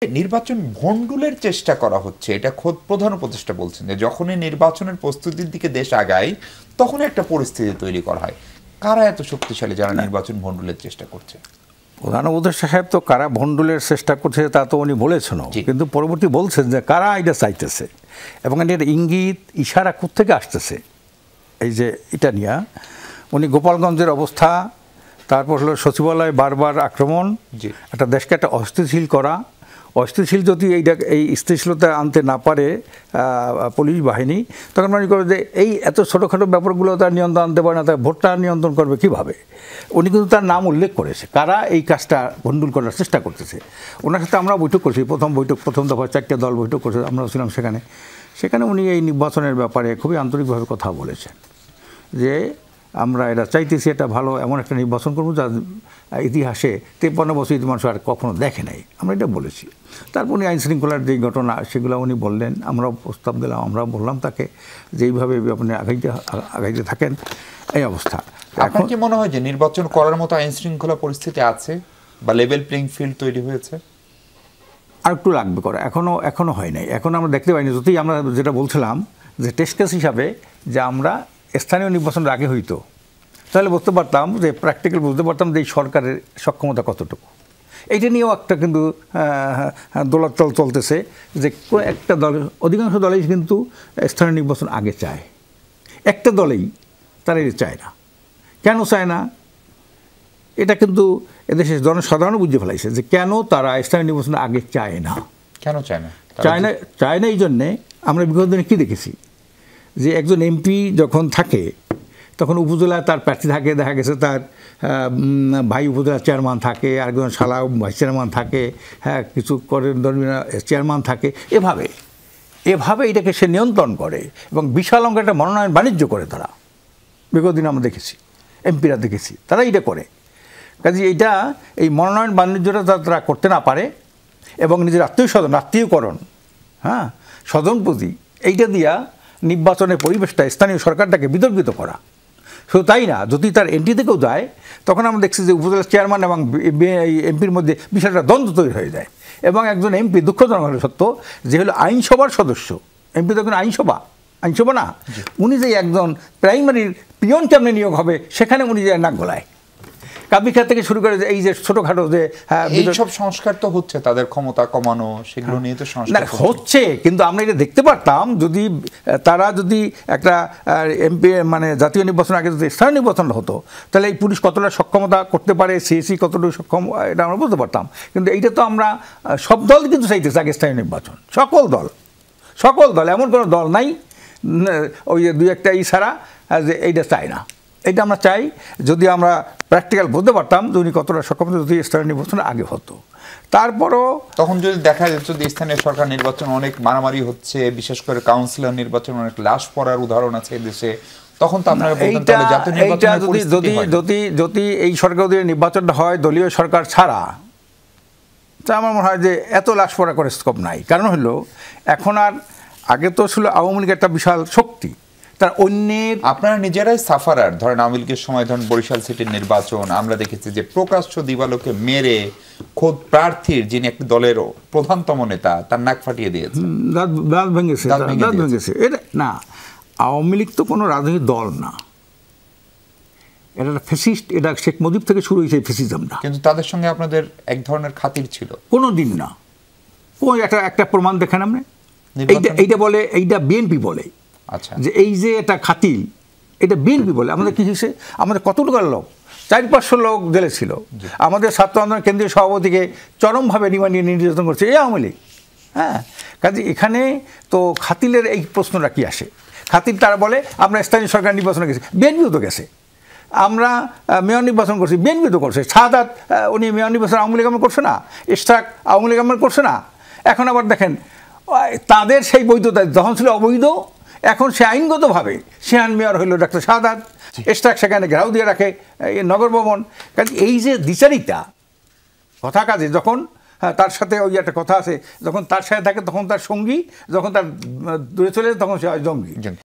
নির্বাচন ভণ্ডুলের চেষ্টা করা হচ্ছে, এটা খোদ প্রধান উপদেষ্টা বলছেন যে যখনই নির্বাচনের প্রস্তুতির দিকে দেশ আগায় তখন একটা পরিস্থিতি তৈরি করা হয়। কারা এত শক্তিশালী যারা নির্বাচন ভণ্ডুলের চেষ্টা করছে? প্রধান উপদেষ্টা সাহেব তো কারা ভণ্ডুলের চেষ্টা করছে তা তো উনি বলেছেন, কিন্তু পরবর্তী বলছেন যে কারা এটা চাইতেছে এবং এর ইঙ্গিত ইশারা কোত্থেকে আসতেছে। এই যে এটা নিয়ে উনি গোপালগঞ্জের অবস্থা, তারপর হলো সচিবালয় বারবার আক্রমণ, একটা দেশকে একটা অস্থিতিশীল করা, অস্থিতিশীল যদি এই স্থিতিশীলতা আনতে না পারে পুলিশ বাহিনী, তখন মনে করে যে এই এত ছোটোখাটো ব্যাপারগুলো তার নিয়ন্ত্রণ আনতে পারে না, তার ভোটটা নিয়ন্ত্রণ করবে কীভাবে। উনি কিন্তু তার নাম উল্লেখ করেছে কারা এই কাজটা ভণ্ডুল করার চেষ্টা করতেছে। ওনার সাথে আমরা বৈঠক করছি, প্রথম দফা 4টে দল বৈঠক করছে, আমরাও ছিলাম সেখানে উনি এই নির্বাচনের ব্যাপারে খুবই আন্তরিকভাবে কথা বলেছেন যে আমরা এটা চাইতেছি এটা ভালো এমন একটা নির্বাচন করবো যা ইতিহাসে 53 বছর মানুষ আর কখনো দেখে নাই, আমরা এটা বলেছি। তারপর উনি আইন শৃঙ্খলার যে ঘটনা সেগুলো উনি বললেন, আমরাও প্রস্তাব দিলাম, আমরাও বললাম তাকে যে এইভাবে আপনি আগাইতে থাকেন এই অবস্থা। এখন কি মনে হয় যে নির্বাচন করার মতো আইন শৃঙ্খলা পরিস্থিতি আছে বা লেভেল প্লেইং ফিল্ড তৈরি হয়েছে? আর একটু লাগবে করে, এখনও হয় নাই, এখন আমরা দেখতে পাইনি। যদি আমরা যেটা বলছিলাম যে টেস্ট কেস হিসাবে যে আমরা স্থানীয় নির্বাচনের আগে হইতো, তাহলে বুঝতে পারতাম যে প্র্যাকটিক্যাল বুঝতে পারতাম যে এই সরকারের সক্ষমতা কতটুকু। এইটা নিয়েও একটা কিন্তু দোলাচল চলতেছে যে একটা দল, অধিকাংশ দলেই কিন্তু স্থানীয় নির্বাচন আগে চায়, একটা দলেই তারা এটা চায় না। কেন চায় না এটা কিন্তু এদেশের জনসাধারণও বুঝে ফেলাইছে যে কেন তারা স্থানীয় নির্বাচন আগে চায় না। কেন চায় না? চায় না এই জন্যে আমরা বিগত দিনে কী দেখেছি যে একজন এমপি যখন থাকে তখন উপজেলায় তার প্রার্থী থাকে, দেখা গেছে তার ভাই উপজেলা চেয়ারম্যান থাকে, আরেকজন শালা ভাইস চেয়ারম্যান থাকে, হ্যাঁ কিছু করেন চেয়ারম্যান থাকে, এভাবে এটাকে সে নিয়ন্ত্রণ করে এবং বিশাল অঙ্কের একটা মনোনয়ন বাণিজ্য করে তারা। বিগত দিন আমরা দেখেছি, এমপিরা দেখেছি তারা এটা করে। কাজে এইটা এই মনোনয়ন বাণিজ্যটা তারা করতে না পারে এবং নিজের আত্মীয়করণ, হ্যাঁ স্বজনপ্রতি, এইটা দিয়া নির্বাচনের পরিবেশটা স্থানীয় সরকারটাকে বিতর্কিত করা। শুধু তাই না, যদি তার এন্ট্রি থেকেও যায় তখন আমরা দেখছি যে উপজেলা চেয়ারম্যান এবং এমপির মধ্যে বিষয়টা দ্বন্দ্ব তৈরি হয়ে যায় এবং একজন এমপি, দুঃখজনক হলে সত্য, যে হলো আইনসভার সদস্য, এমপি তখন আইনসভা না, উনি যে একজন প্রাইমারির পিয়ন কেমনে নিয়োগ হবে সেখানে উনি যে নাক গলায়। কাবিখা থেকে শুরু করে এই যে ছোটোখাটো যে এইসব সংস্কার তো হচ্ছে, তাদের ক্ষমতা কমানো, সেগুলো নিয়ে তো সংস্কার হচ্ছে। কিন্তু আমরা এটা দেখতে পারতাম যদি তারা যদি একটা এমপি মানে জাতীয় নির্বাচন আগে যদি স্থানীয় নির্বাচন হতো তাহলে এই পুলিশ কতটা সক্ষমতা করতে পারে, সিএসি কতটা সক্ষম, এটা আমরা বুঝতে পারতাম। কিন্তু এইটা তো আমরা সব দল কিন্তু চাইতেছে আগে স্থানীয় নির্বাচন, সকল দল, এমন কোনো দল নাই ওই যে 2-1টা ছাড়া যে এইটা চায় না। এটা আমরা চাই যদি আমরা প্র্যাকটিক্যাল বলতে পারতাম যে উনি কতটা সক্ষম যদি স্থানীয় নির্বাচন আগে হতো। তারপরও তখন যদি দেখা যেত যে স্থানীয় সরকার নির্বাচন অনেক মারামারি হচ্ছে, বিশেষ করে কাউন্সিলর নির্বাচন অনেক লাশ পড়ার উদাহরণ আছে দেশে, তখন তো আপনারা বলতেন তাহলে জাতীয় নির্বাচনের পরিস্থিতি যদি এই সরকার নির্বাচনটা হয় দলীয় সরকার ছাড়া, তা আমার মনে হয় যে এত লাশ পড়া করে স্কোপ নাই। কারণ হলো এখন আর, আগে তো ছিল আওয়ামী লীগ একটা বিশাল শক্তি, তার অন্যের আপনারা নিজেরাই সাফারার। ধরেন আওয়ামী লীগের সময় ধরেন বরিশাল সিটির নির্বাচন আমরা দেখেছি যে প্রকাশ্য দিবালোকে মেরে খোদ প্রার্থীর যিনি একটি দলের প্রধানতম নেতা তার নাক ফাটিয়ে দিয়েছে, দাঁত ভেঙেছে। এটা না, আওয়ামী লীগ তো কোনো রাজনৈতিক দল না, এটা একটা ফ্যাসিস্ট, এটা শেখ মুজিব থেকে শুরু হয়েছে ফ্যাসিজমটা। কিন্তু তাদের সঙ্গে আপনাদের এক ধরনের খাতির ছিল? কোনো দিন না। ওই একটা প্রমাণ দেখেন আপনি, এইটা বিএনপি বলে। আচ্ছা, যে এই যে এটা খাতিল, এটা বিএনপি বলে। আমাদের কি হয়েছে, আমাদের কতটুকু লোক, 400-500 লোক জেলে ছিল, আমাদের ছাত্র আন্দোলন কেন্দ্রীয় সভাপতিকে চরমভাবে নিয়ে নির্যাতন করছে এই আওয়ামী লীগ। হ্যাঁ, কাজে এখানে তো খাতিলের এই প্রশ্নটা কি আসে? খাতিল তারা বলে আমরা স্থানীয় সরকার নির্বাচনে গেছি, বিএনপিও তো গেছে। আমরা মেয়র নির্বাচন করছি, বিএনপি তো করছে। সাদাত উনি মেয়র নির্বাচন আওয়ামী লীগ আমল করছে না, ইশতাক আওয়ামী লীগ আমল করছে না। এখন আবার দেখেন তাদের সেই বৈধতা যখন ছিল অবৈধ, এখন সে আইনগতভাবে সেহান মেয়র হইল ডক্টর সাদাত, ইশতাক সেখানে ঘেরাও দিয়ে রাখে নগর ভবন। কাজে এই যে দ্বিচারিতা কথা কাজে, যখন তার সাথে ওই একটা কথা আছে, যখন তার সাথে থাকে তখন তার সঙ্গী, যখন তার দূরে চলে যায় তখন সে জঙ্গি।